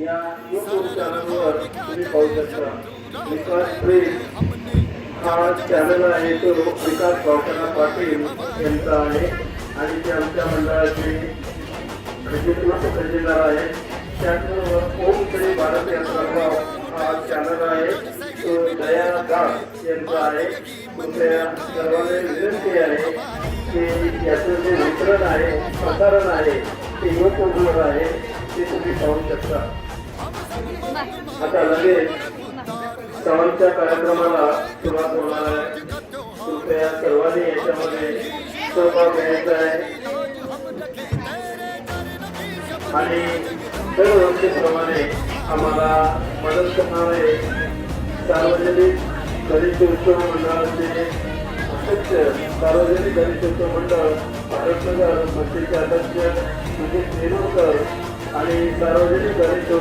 या यूट्यूब चॅनलवर तुम्ही पाहू शकता। विकास प्रेम हा चॅनल आहे तो विकास भाऊकाना पाटील यांचा आहे आणि ते आमच्या मंडळाचे खजिनदार आहे। त्याचबरोबर ओम श्री भारत यात्रा हा चॅनल आहे तो दया दास यांचा आहे। कृपया सर्वांना विनंती आहे की याचं जे वितरण आहे प्रसारण आहे ते यूट्यूबवर आहे ते तुम्ही पाहू शकता। आता लगेच सवालच्या कार्यक्रमाला सुरुवात होणार आहे। कृपया सर्वांनी याच्यामध्ये सहभाग घ्यायचा आहे आणि दरवर्षीप्रमाणे आम्हाला मदत करणारे सार्वजनिक गणेश उत्सव मंडळाचे अध्यक्ष सार्वजनिक गणेश उत्सव मंडळ भारतनगर मस्जिदचे अध्यक्ष सुजित नेरुरकर आणि सार्वजनिक गणेश